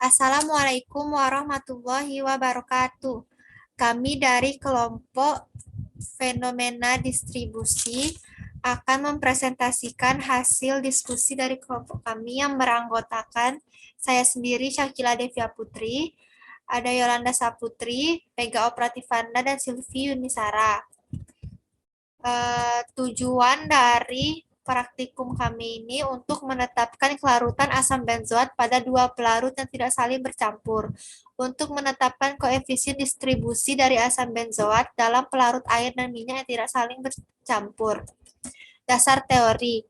Assalamualaikum warahmatullahi wabarakatuh. Kami dari kelompok fenomena distribusi akan mempresentasikan hasil diskusi dari kelompok kami yang beranggotakan saya sendiri Syakila Devia Putri, ada Yolanda Saputri, Pega Operativanda, dan Silvi Yunisara. Tujuan dari praktikum kami ini untuk menetapkan kelarutan asam benzoat pada dua pelarut yang tidak saling bercampur, untuk menetapkan koefisien distribusi dari asam benzoat dalam pelarut air dan minyak yang tidak saling bercampur. Dasar teori.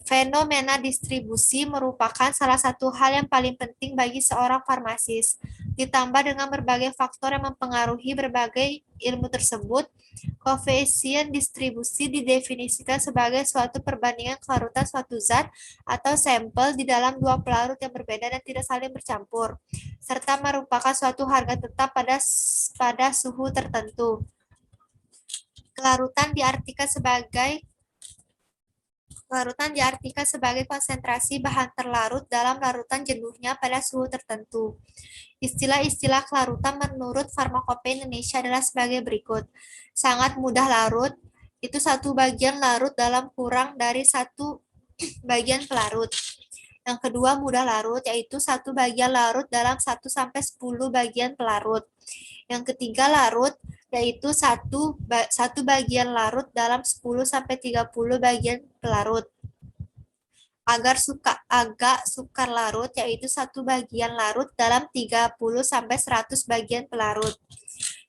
Fenomena distribusi merupakan salah satu hal yang paling penting bagi seorang farmasis. Ditambah dengan berbagai faktor yang mempengaruhi berbagai ilmu tersebut, koefisien distribusi didefinisikan sebagai suatu perbandingan kelarutan suatu zat atau sampel di dalam dua pelarut yang berbeda dan tidak saling bercampur, serta merupakan suatu harga tetap pada suhu tertentu. Kelarutan diartikan sebagai konsentrasi bahan terlarut dalam larutan jenuhnya pada suhu tertentu. Istilah-istilah kelarutan menurut Farmakopeia Indonesia adalah sebagai berikut. Sangat mudah larut, itu satu bagian larut dalam kurang dari satu bagian pelarut. Yang kedua mudah larut, yaitu satu bagian larut dalam 1-10 bagian pelarut. Yang ketiga larut, yaitu satu bagian larut dalam 10-30 bagian pelarut. Agak sukar larut, yaitu satu bagian larut dalam 30-100 bagian pelarut.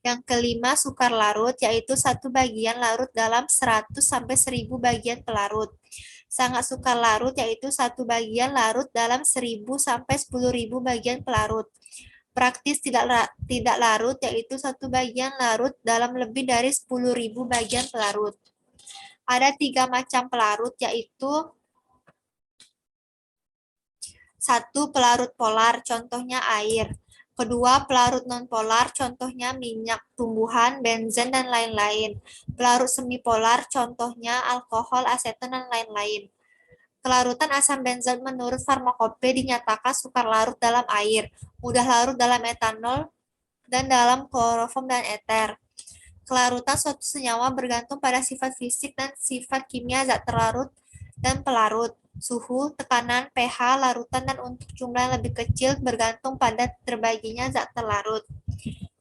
Yang kelima sukar larut, yaitu satu bagian larut dalam 100-1000 bagian pelarut. Sangat sukar larut, yaitu satu bagian larut dalam 1000-10.000 bagian pelarut. Praktis tidak larut, yaitu satu bagian larut dalam lebih dari 10.000 bagian pelarut. Ada 3 macam pelarut, yaitu 1. Pelarut polar, contohnya air. Kedua, pelarut nonpolar, contohnya minyak tumbuhan, benzen, dan lain-lain. Pelarut semipolar, contohnya alkohol, aseton, dan lain-lain. Kelarutan asam benzoat menurut Farmakopeia dinyatakan sukar larut dalam air, mudah larut dalam etanol, dan dalam kloroform dan eter. Kelarutan suatu senyawa bergantung pada sifat fisik dan sifat kimia zat terlarut dan pelarut. Suhu, tekanan, pH, larutan, dan untuk jumlah yang lebih kecil bergantung pada terbaginya zat terlarut.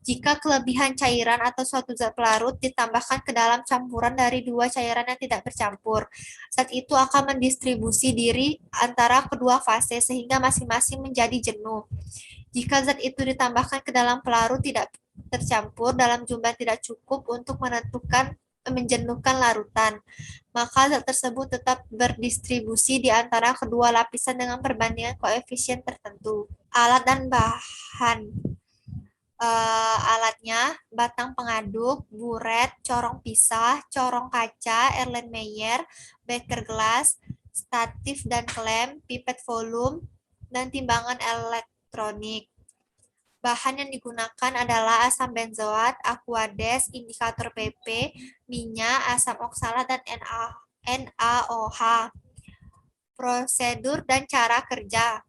Jika kelebihan cairan atau suatu zat pelarut ditambahkan ke dalam campuran dari dua cairan yang tidak bercampur, zat itu akan mendistribusi diri antara kedua fase sehingga masing-masing menjadi jenuh. Jika zat itu ditambahkan ke dalam pelarut tidak tercampur dalam jumlah tidak cukup untuk menjenuhkan larutan, maka zat tersebut tetap berdistribusi di antara kedua lapisan dengan perbandingan koefisien tertentu. Alat dan bahan. Alatnya batang pengaduk, buret, corong pisah, corong kaca, Erlenmeyer, beker gelas, statif dan klem, pipet volume, dan timbangan elektronik. Bahan yang digunakan adalah asam benzoat, aquades, indikator PP, minyak, asam oksalat, dan NaOH. Prosedur dan cara kerja.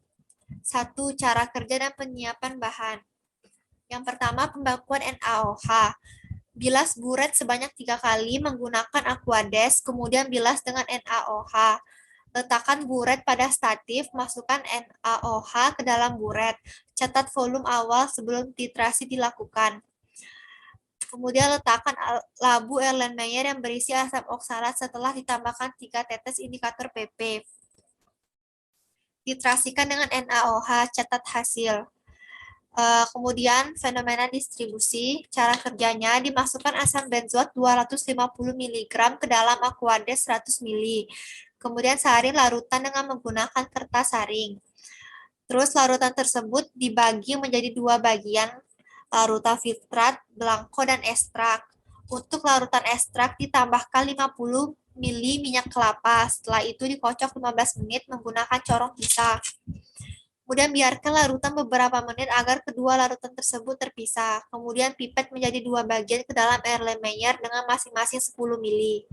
1. Cara kerja dan penyiapan bahan. Yang pertama, pembakuan NaOH. Bilas buret sebanyak 3 kali menggunakan aquades, kemudian bilas dengan NaOH. Letakkan buret pada statif, masukkan NaOH ke dalam buret. Catat volume awal sebelum titrasi dilakukan. Kemudian letakkan labu Erlenmeyer yang berisi asam oksalat setelah ditambahkan 3 tetes indikator PP. Titrasikan dengan NaOH, catat hasil. Kemudian fenomena distribusi, cara kerjanya dimasukkan asam benzoat 250 mg ke dalam aquades 100 ml. Kemudian saring larutan dengan menggunakan kertas saring. Terus larutan tersebut dibagi menjadi 2 bagian, larutan filtrat, blanko, dan ekstrak. Untuk larutan ekstrak ditambahkan 50 ml minyak kelapa. Setelah itu dikocok 15 menit menggunakan corong pisah. Kemudian biarkan larutan beberapa menit agar kedua larutan tersebut terpisah. Kemudian pipet menjadi 2 bagian ke dalam Erlenmeyer dengan masing-masing 10 ml.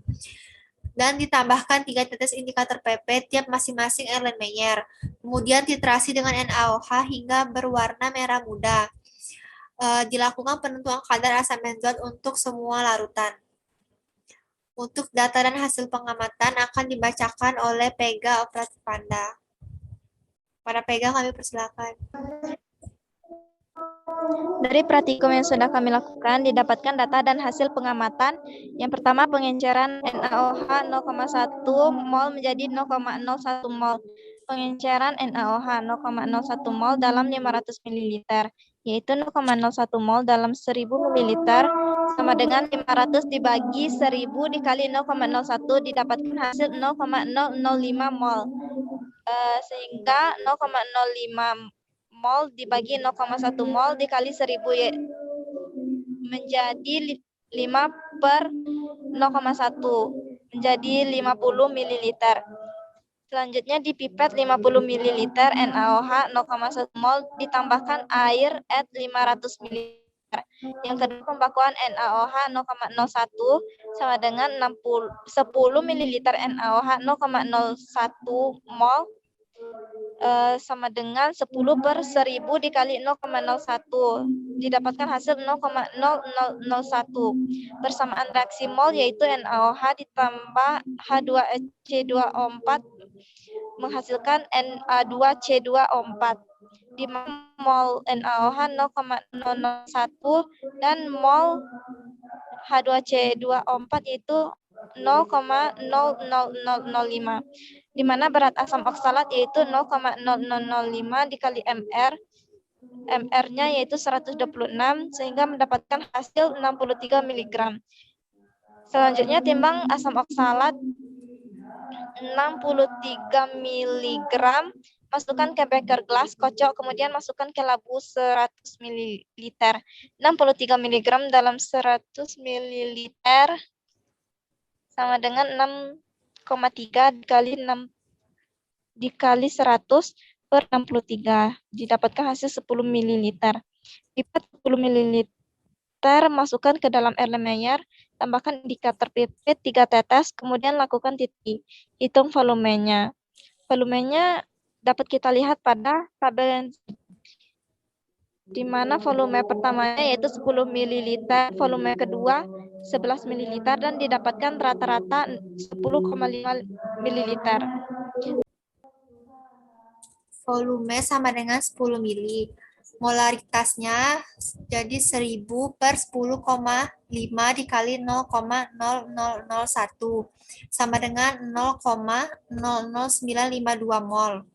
dan ditambahkan 3 tetes indikator PP tiap masing-masing Erlenmeyer. Kemudian titrasi dengan NaOH hingga berwarna merah muda. Dilakukan penentuan kadar asam benzoat untuk semua larutan. Untuk data dan hasil pengamatan akan dibacakan oleh Pega Operatif Panda. Para Pega kami persilakan. Dari praktikum yang sudah kami lakukan, didapatkan data dan hasil pengamatan. Yang pertama, pengenceran NaOH 0,1 mol menjadi 0,01 mol. Pengenceran NaOH 0,01 mol dalam 500 ml, yaitu 0,01 mol dalam 1000 ml sama dengan 500 dibagi 1000 dikali 0,01 didapatkan hasil 0,005 mol. Sehingga 0,05 mol dibagi 0,1 mol dikali 1000 menjadi 5 per 0,1 menjadi 50 ml. Selanjutnya di pipet 50 ml NaOH 0,1 mol ditambahkan air at 500 ml. Yang kedua, pembakuan NaOH 0,01 sama dengan 10 ml NaOH 0,01 mol sama dengan 10 per 1000 dikali 0,01 didapatkan hasil 0,0001. Bersamaan reaksi mol yaitu NaOH ditambah H2C2O4 menghasilkan Na2C2O4 di mol NaOH 0,001 dan mol H2C2O4 yaitu 0,00005, di mana berat asam oksalat yaitu 0,0005 dikali MR, MR-nya yaitu 126, sehingga mendapatkan hasil 63 mg. Selanjutnya timbang asam oksalat 63 mg, masukkan ke beker gelas, kocok, kemudian masukkan ke labu 100 ml. 63 mg dalam 100 ml sama dengan 6,3 dikali 100 per 63. Didapatkan hasil 10 ml. Pipet 10 ml masukkan ke dalam Erlenmeyer, tambahkan indikator pipet 3 tetes, kemudian lakukan titik. Hitung volumenya. Volumenya dapat kita lihat pada tabel di mana volume pertamanya yaitu 10 ml, volume kedua 11 ml, dan didapatkan rata-rata 10,5 ml. Volume sama dengan 10 mili. Molaritasnya jadi 1000 per 10,5 dikali 0,0001 sama dengan 0,00952 mol.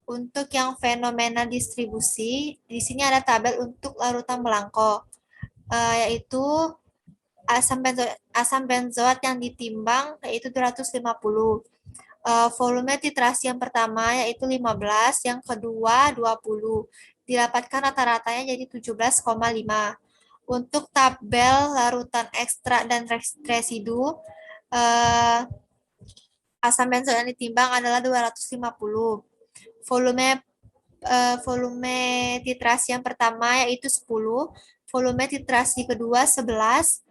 Untuk yang fenomena distribusi, di sini ada tabel untuk larutan belangko, yaitu asam benzoat yang ditimbang yaitu 250. Volume titrasi yang pertama yaitu 15, yang kedua 20. Didapatkan rata-ratanya jadi 17,5. Untuk tabel larutan ekstrak dan residu, asam benzoat yang ditimbang adalah 250. Volume titrasi yang pertama yaitu 10, volume titrasi kedua 11,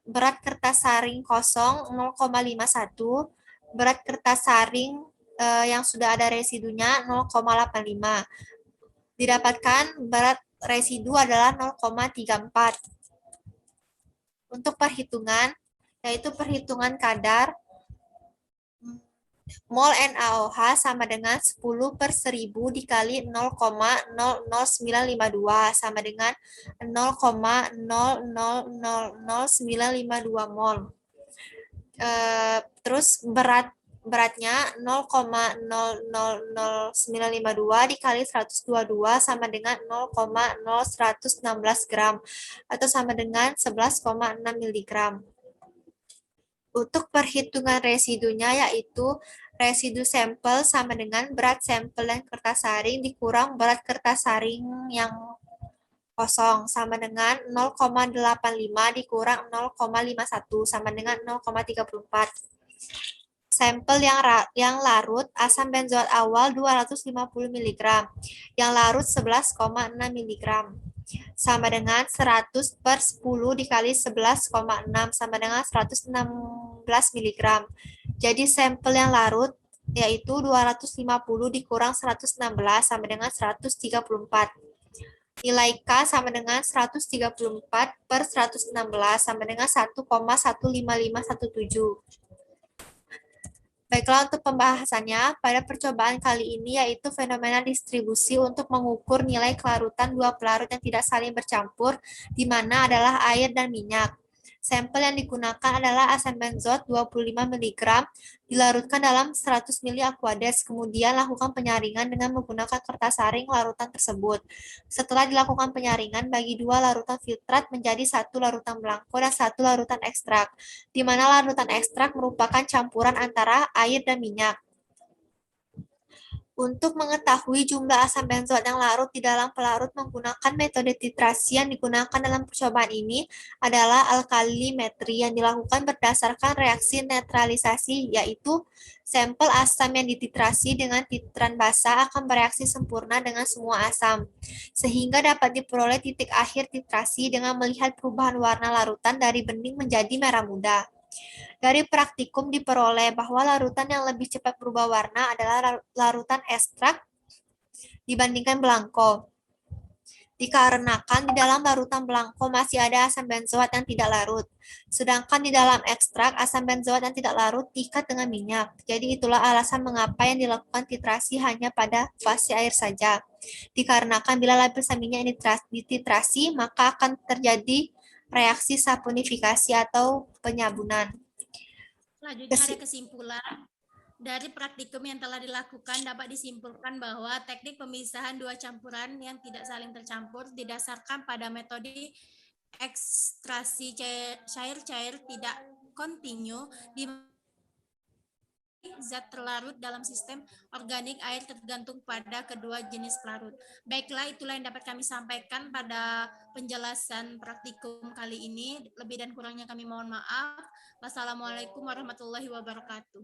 berat kertas saring kosong 0,51, berat kertas saring yang sudah ada residunya 0,85. Didapatkan berat residu adalah 0,34. Untuk perhitungan, yaitu perhitungan kadar mol NaOH sama dengan 10 per 1000 dikali 0,00952 sama dengan 0,0000952 mol. Terus beratnya 0,00952 dikali 122 sama dengan 0,0116 gram atau sama dengan 11,6 mg. Untuk perhitungan residunya yaitu residu sampel sama dengan berat sampel dan kertas saring dikurang berat kertas saring yang kosong sama dengan 0,85 dikurang 0,51 sama dengan 0,34. Sampel yang larut asam benzoat awal 250 mg, yang larut 11,6 mg. sama dengan 100 per 10 dikali 11,6 sama dengan 116 mg. Jadi sampel yang larut yaitu 250 dikurang 116 sama dengan 134. Nilai K sama dengan 134 per 116 sama dengan 1,15517. Baiklah, untuk pembahasannya, pada percobaan kali ini yaitu fenomena distribusi untuk mengukur nilai kelarutan dua pelarut yang tidak saling bercampur, di mana adalah air dan minyak. Sampel yang digunakan adalah asam benzot 25 mg dilarutkan dalam 100 ml Aquades, kemudian lakukan penyaringan dengan menggunakan kertas saring larutan tersebut. Setelah dilakukan penyaringan, bagi dua larutan filtrat menjadi satu larutan blanko dan satu larutan ekstrak, di mana larutan ekstrak merupakan campuran antara air dan minyak. Untuk mengetahui jumlah asam benzot yang larut di dalam pelarut menggunakan metode titrasi yang digunakan dalam percobaan ini adalah alkalimetri yang dilakukan berdasarkan reaksi netralisasi, yaitu sampel asam yang dititrasi dengan titran basa akan bereaksi sempurna dengan semua asam, sehingga dapat diperoleh titik akhir titrasi dengan melihat perubahan warna larutan dari bening menjadi merah muda. Dari praktikum diperoleh bahwa larutan yang lebih cepat berubah warna adalah larutan ekstrak dibandingkan blanko. Dikarenakan di dalam larutan blanko masih ada asam benzoat yang tidak larut. Sedangkan di dalam ekstrak, asam benzoat yang tidak larut diikat dengan minyak. Jadi itulah alasan mengapa yang dilakukan titrasi hanya pada fase air saja. Dikarenakan bila lapisan minyak ini dititrasi, maka akan terjadi reaksi saponifikasi atau penyabunan. Selanjutnya ada kesimpulan. Dari praktikum yang telah dilakukan dapat disimpulkan bahwa teknik pemisahan dua campuran yang tidak saling tercampur didasarkan pada metode ekstraksi cair-cair tidak kontinu di zat terlarut dalam sistem organik air tergantung pada kedua jenis pelarut. Baiklah, itulah yang dapat kami sampaikan pada penjelasan praktikum kali ini. Lebih dan kurangnya kami mohon maaf. Wassalamualaikum warahmatullahi wabarakatuh.